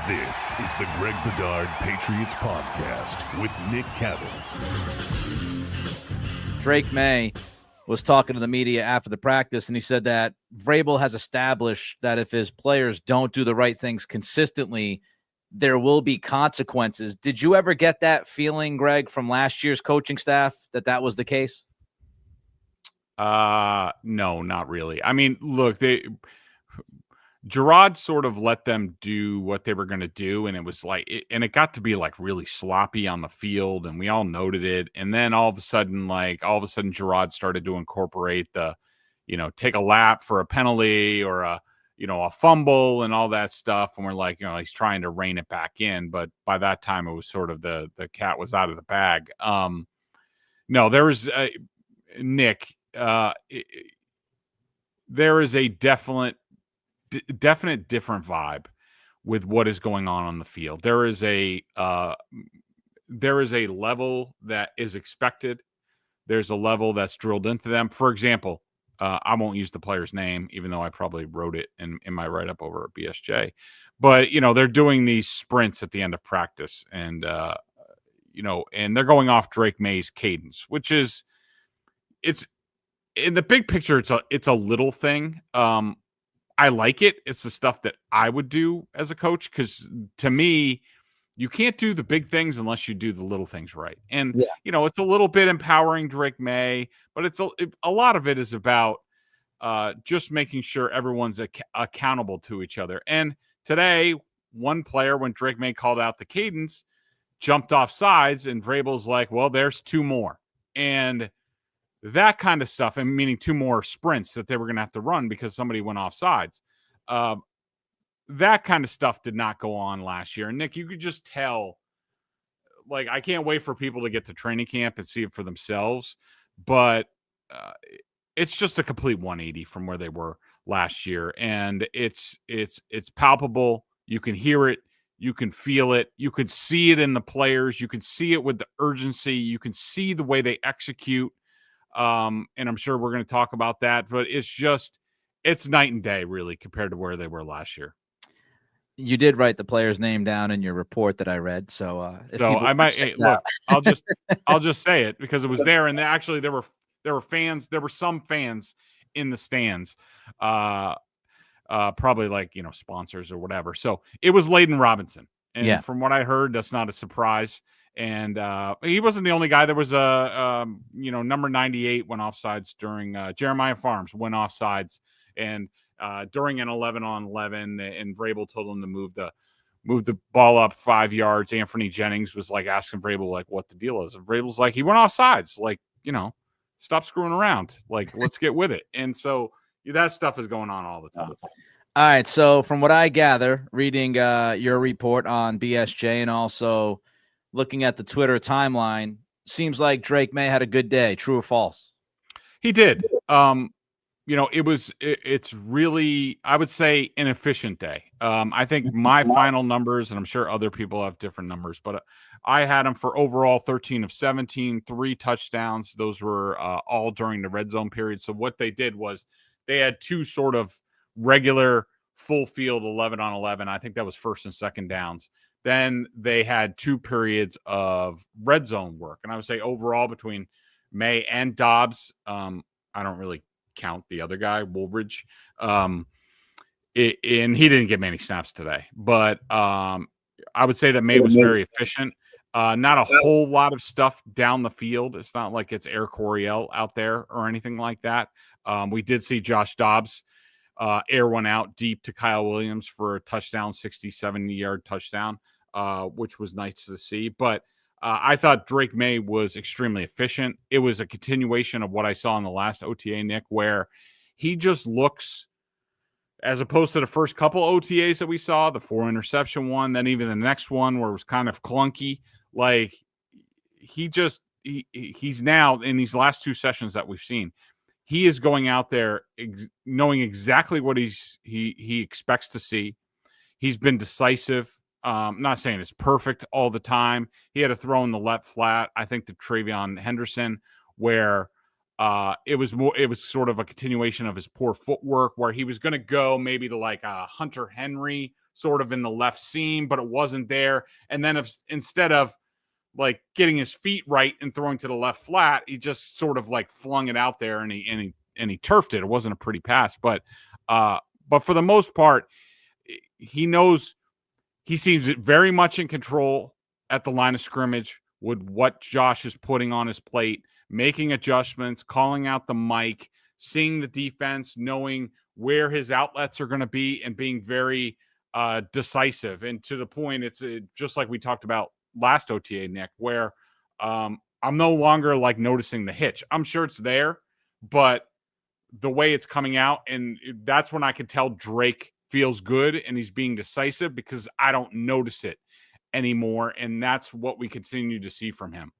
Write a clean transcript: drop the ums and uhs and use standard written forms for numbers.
This is the Greg Bedard Patriots Podcast with Nick Cattles. Drake Maye was talking to the media after the practice, and he said that Vrabel has established that if his players don't do the right things consistently, there will be consequences. Did you ever get that feeling, Greg, from last year's coaching staff that was the case? No, not really. I mean, look, Gerard sort of let them do what they were going to do, and it was like, it got to be like really sloppy on the field, and we all noted it. And then all of a sudden, Gerard started to incorporate the, take a lap for a penalty or a fumble and all that stuff. And we're like, he's trying to rein it back in. But by that time, it was sort of the cat was out of the bag. No, there was Nick. There is a definite different vibe with what is going on the field. There is a level that is expected. There's a level that's drilled into them. For example, I won't use the player's name, even though I probably wrote it in my write-up over at BSJ. But, they're doing these sprints at the end of practice, and, and they're going off Drake Maye's cadence, which is, it's in the big picture, it's a little thing. I like it. It's the stuff that I would do as a coach, because to me, you can't do the big things unless you do the little things right. And, it's a little bit empowering Drake Maye, but it's a lot of it is about just making sure everyone's accountable to each other. And today, one player, when Drake Maye called out the cadence, jumped off sides, and Vrabel's like, well, there's two more. And that kind of stuff, and meaning two more sprints that they were going to have to run because somebody went off sides. That kind of stuff did not go on last year. And Nick, you could just tell, like, I can't wait for people to get to training camp and see it for themselves. But it's just a complete 180 from where they were last year. And it's palpable. You can hear it. You can feel it. You could see it in the players. You can see it with the urgency. You can see the way they execute. And I'm sure we're going to talk about that, but it's night and day really compared to where they were last year. You did write the player's name down in your report that I read. So I might look, I'll just say it because it was there. And actually there were fans. There were some fans in the stands, probably like, sponsors or whatever. So it was Layden Robinson. And from what I heard, that's not a surprise. And he wasn't the only guy. There was number 98 went offsides during Jeremiah Farms went offsides, and during an 11-on-11, and Vrabel told him to move the ball up 5 yards. Anthony Jennings was like asking Vrabel like what the deal is. And Vrabel's like, he went offsides. Like, stop screwing around. Like, let's get with it. And so that stuff is going on all the time. All right. So from what I gather, reading your report on BSJ and also looking at the Twitter timeline, seems like Drake Maye had a good day. True or false? He did. It's really, I would say, an efficient day. I think my final numbers, and I'm sure other people have different numbers, but I had him for overall 13 of 17, 3 touchdowns. Those were all during the red zone period. So what they did was they had two sort of regular full field 11-on-11. I think that was first and second downs. Then they had 2 periods of red zone work. And I would say overall between Maye and Dobbs, I don't really count the other guy, Woolridge. And he didn't get many snaps today. But I would say that Maye was very efficient. Not a whole lot of stuff down the field. It's not like it's Air Coryell out there or anything like that. We did see Josh Dobbs air one out deep to Kyle Williams for a touchdown, 67-yard touchdown. Which was nice to see. But I thought Drake Maye was extremely efficient. It was a continuation of what I saw in the last OTA, Nick, where he just looks, as opposed to the first couple OTAs that we saw, the 4 interception one, then even the next one where it was kind of clunky. Like he's now in these last 2 sessions that we've seen, he is going out there knowing exactly what he expects to see. He's been decisive. I'm not saying it's perfect all the time. He had a throw in the left flat, I think, to Travion Henderson, where it was sort of a continuation of his poor footwork, where he was going to go maybe to like a Hunter Henry sort of in the left seam, but it wasn't there. And then instead of like getting his feet right and throwing to the left flat, he just sort of like flung it out there and he turfed it. It wasn't a pretty pass, but for the most part, he knows, he seems very much in control at the line of scrimmage with what Josh is putting on his plate, making adjustments, calling out the mic, seeing the defense, knowing where his outlets are going to be, and being very decisive. And to the point, it's just like we talked about last OTA, Nick, where I'm no longer like noticing the hitch. I'm sure it's there, but the way it's coming out, and that's when I can tell Drake feels good and he's being decisive, because I don't notice it anymore. And that's what we continue to see from him.